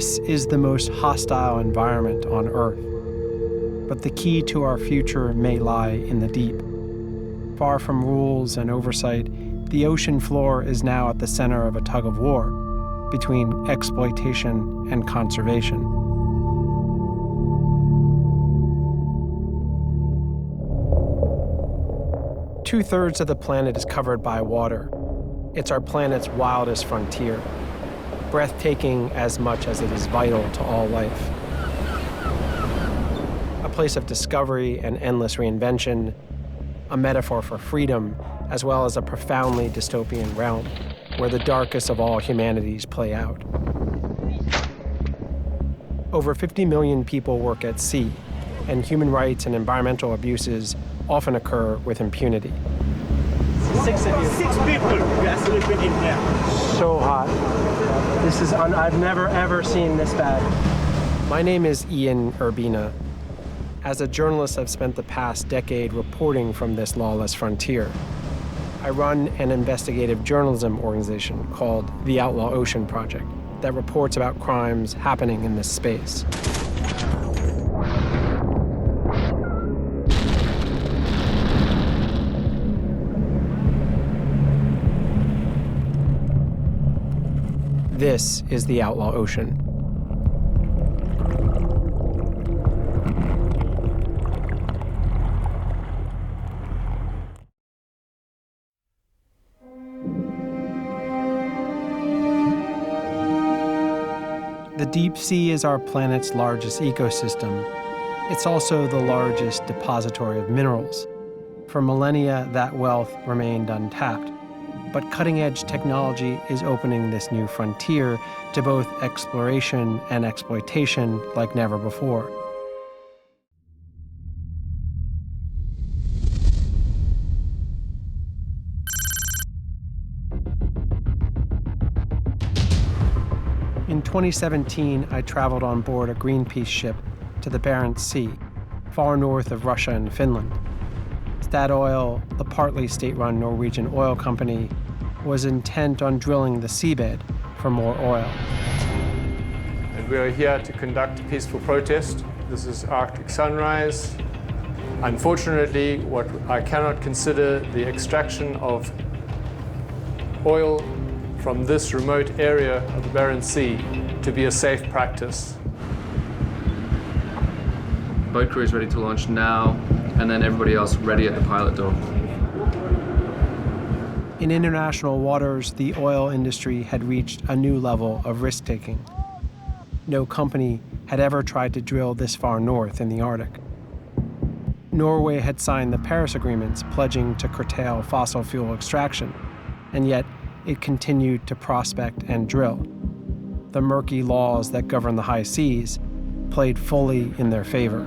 This is the most hostile environment on Earth. But the key to our future may lie in the deep. Far from rules and oversight, the ocean floor is now at the center of a tug-of-war between exploitation and conservation. Two-thirds of the planet is covered by water. It's our planet's wildest frontier, breathtaking as much as it is vital to all life. A place of discovery and endless reinvention, a metaphor for freedom, as well as a profoundly dystopian realm where the darkest of all humanities play out. Over 50 million people work at sea, and human rights and environmental abuses often occur with impunity. 6 of you. 6 people. We are sleeping in here. So hot. This is I've never ever seen this bad. My name is Ian Urbina. As a journalist, I've spent the past decade reporting from this lawless frontier. I run an investigative journalism organization called the Outlaw Ocean Project that reports about crimes happening in this space. This is the Outlaw Ocean. The deep sea is our planet's largest ecosystem. It's also the largest depository of minerals. For millennia, that wealth remained untapped. But cutting-edge technology is opening this new frontier to both exploration and exploitation like never before. In 2017, I traveled on board a Greenpeace ship to the Barents Sea, far north of Russia and Finland. Statoil, the partly state-run Norwegian oil company, was intent on drilling the seabed for more oil. And we are here to conduct a peaceful protest. This is Arctic Sunrise. Unfortunately, what I cannot consider the extraction of oil from this remote area of the Barents Sea to be a safe practice. Boat crew is ready to launch now, and then everybody else ready at the pilot door. In international waters, the oil industry had reached a new level of risk-taking. No company had ever tried to drill this far north in the Arctic. Norway had signed the Paris Agreements pledging to curtail fossil fuel extraction, and yet it continued to prospect and drill. The murky laws that govern the high seas played fully in their favor.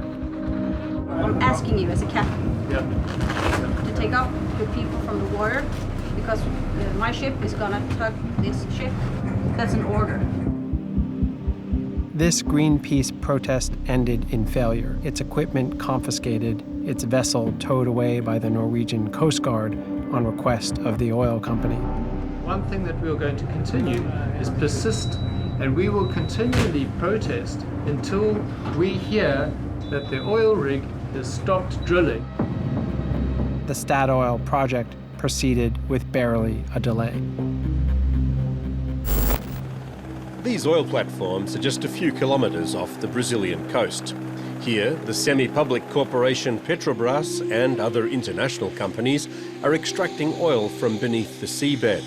I'm asking you as a captain to take out the people from the water because my ship is gonna tug this ship. That's an order. This Greenpeace protest ended in failure. Its equipment confiscated, its vessel towed away by the Norwegian Coast Guard on request of the oil company. One thing that we are going to continue is persist, and we will continually protest until we hear that the oil rig has stopped drilling. The Statoil project proceeded with barely a delay. These oil platforms are just a few kilometres off the Brazilian coast. Here, the semi-public corporation Petrobras and other international companies are extracting oil from beneath the seabed.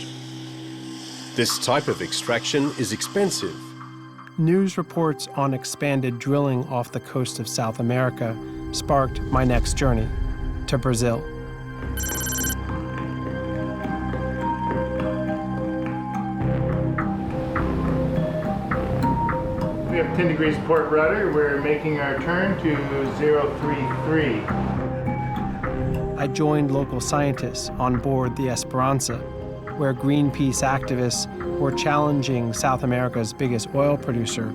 This type of extraction is expensive. News reports on expanded drilling off the coast of South America sparked my next journey to Brazil. We have 10 degrees port rudder. We're making our turn to 033. I joined local scientists on board the Esperança, where Greenpeace activists were challenging South America's biggest oil producer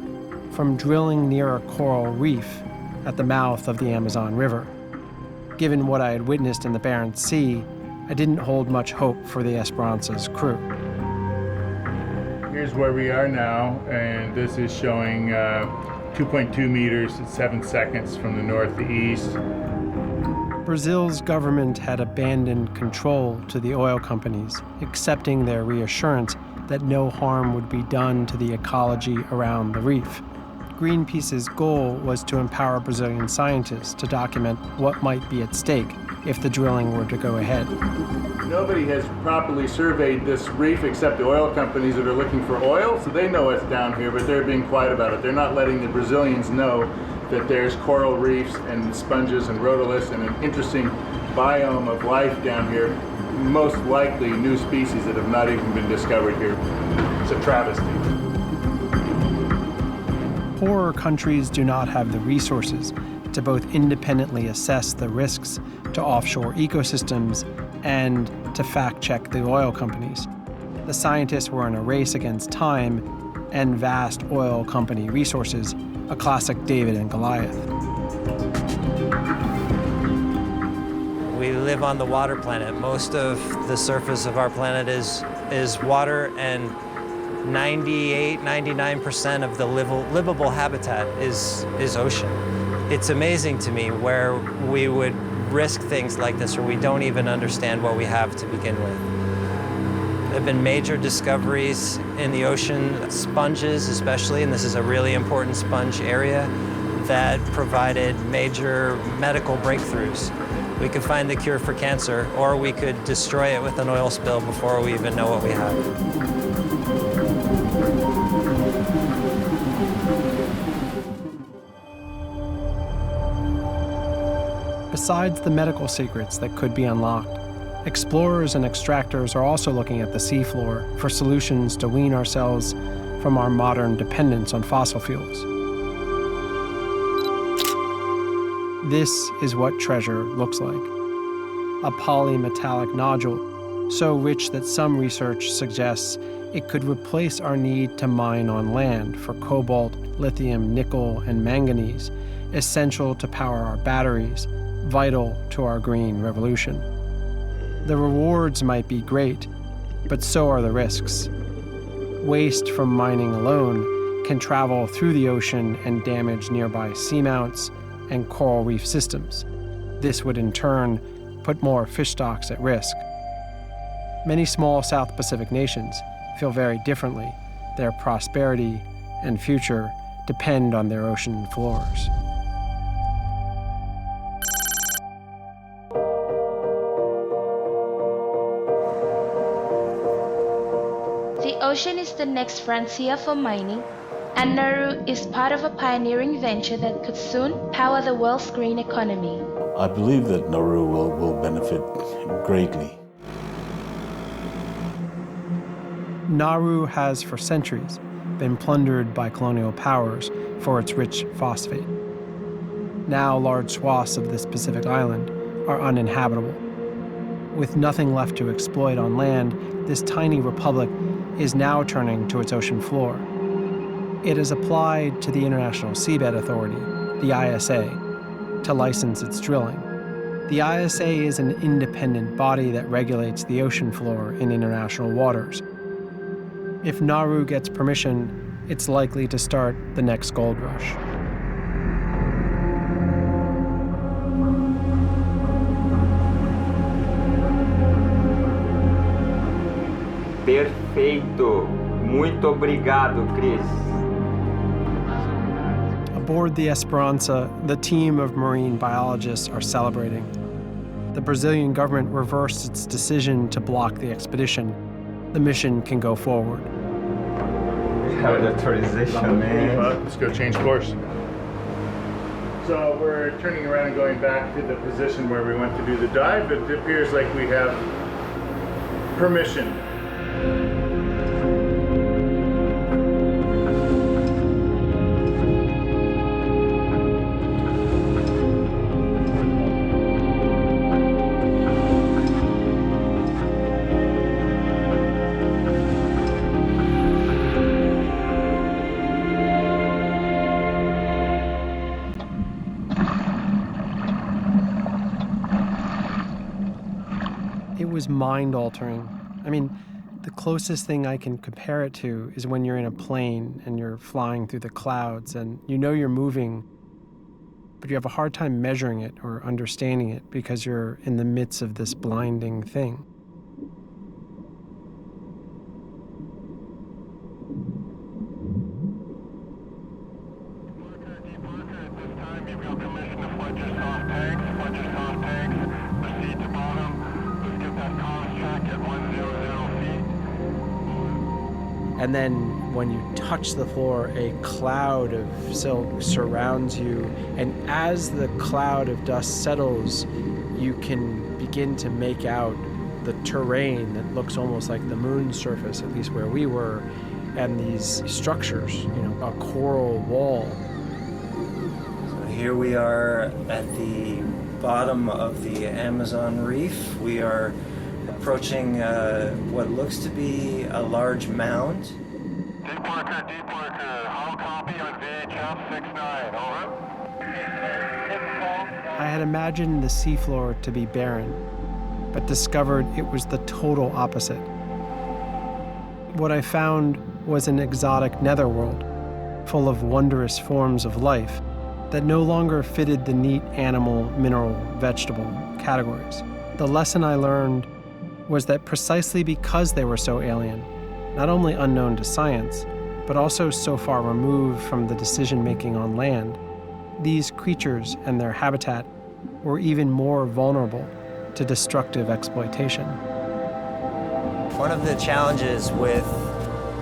from drilling near a coral reef at the mouth of the Amazon River. Given what I had witnessed in the Barents Sea, I didn't hold much hope for the Esperança's crew. We're Here's where we are now, and this is showing 2.2 meters at 7 seconds from the north to east. Brazil's government had abandoned control to the oil companies, accepting their reassurance that no harm would be done to the ecology around the reef. Greenpeace's goal was to empower Brazilian scientists to document what might be at stake if the drilling were to go ahead. Nobody has properly surveyed this reef except the oil companies that are looking for oil, so they know it's down here, but they're being quiet about it. They're not letting the Brazilians know that there's coral reefs and sponges and rhodoliths and an interesting biome of life down here, most likely new species that have not even been discovered here. It's a travesty. Poorer countries do not have the resources to both independently assess the risks to offshore ecosystems and to fact-check the oil companies. The scientists were in a race against time and vast oil company resources, a classic David and Goliath. We live on the water planet. Most of the surface of our planet is water, and 99% of the livable habitat is ocean. It's amazing to me where we would risk things like this, or we don't even understand what we have to begin with. There have been major discoveries in the ocean, sponges especially, and this is a really important sponge area that provided major medical breakthroughs. We could find the cure for cancer, or we could destroy it with an oil spill before we even know what we have. Besides the medical secrets that could be unlocked, explorers and extractors are also looking at the seafloor for solutions to wean ourselves from our modern dependence on fossil fuels. This is what treasure looks like. A polymetallic nodule, so rich that some research suggests it could replace our need to mine on land for cobalt, lithium, nickel, and manganese, essential to power our batteries, vital to our green revolution. The rewards might be great, but so are the risks. Waste from mining alone can travel through the ocean and damage nearby seamounts and coral reef systems. This would in turn put more fish stocks at risk. Many small South Pacific nations feel very differently. Their prosperity and future depend on their ocean floors. The ocean is the next frontier for mining, and Nauru is part of a pioneering venture that could soon power the world's green economy. I believe that Nauru will benefit greatly. Nauru has for centuries been plundered by colonial powers for its rich phosphate. Now large swaths of this Pacific island are uninhabitable. With nothing left to exploit on land, this tiny republic is now turning to its ocean floor. It has applied to the International Seabed Authority, the ISA, to license its drilling. The ISA is an independent body that regulates the ocean floor in international waters. If Nauru gets permission, it's likely to start the next gold rush. Perfeito. Muito obrigado, Chris. Aboard the Esperança, the team of marine biologists are celebrating. The Brazilian government reversed its decision to block the expedition. The mission can go forward. Have the authorization, man. Let's go change course. So we're turning around and going back to the position where we went to do the dive. It appears like we have permission. It was mind-altering. I mean, The closest thing I can compare it to is when you're in a plane and you're flying through the clouds and you know you're moving, but you have a hard time measuring it or understanding it because you're in the midst of this blinding thing. And then when you touch the floor, a cloud of silk surrounds you. And as the cloud of dust settles, you can begin to make out the terrain that looks almost like the moon's surface, at least where we were, and these structures, a coral wall. So here we are at the bottom of the Amazon reef. We are approaching what looks to be a large mound. Deep worker, how copy on VHF 69, over? I had imagined the seafloor to be barren, but discovered it was the total opposite. What I found was an exotic netherworld, full of wondrous forms of life that no longer fitted the neat animal, mineral, vegetable categories. The lesson I learned was that precisely because they were so alien, not only unknown to science, but also so far removed from the decision-making on land, these creatures and their habitat were even more vulnerable to destructive exploitation. One of the challenges with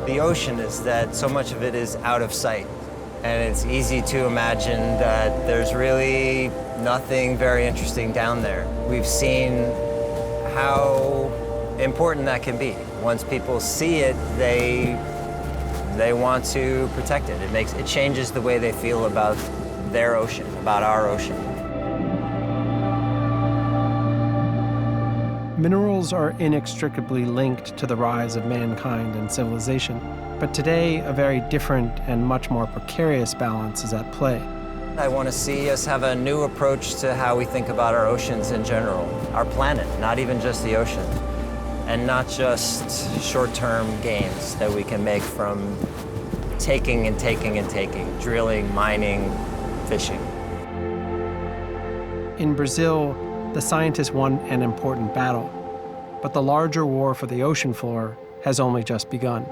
the ocean is that so much of it is out of sight. And it's easy to imagine that there's really nothing very interesting down there. We've seen how important that can be. Once people see it, they want to protect it. It changes the way they feel about their ocean, about our ocean. Minerals are inextricably linked to the rise of mankind and civilization, but today a very different and much more precarious balance is at play. I want to see us have a new approach to how we think about our oceans in general, our planet, not even just the ocean, and not just short-term gains that we can make from taking and taking and taking, drilling, mining, fishing. In Brazil, the scientists won an important battle, but the larger war for the ocean floor has only just begun.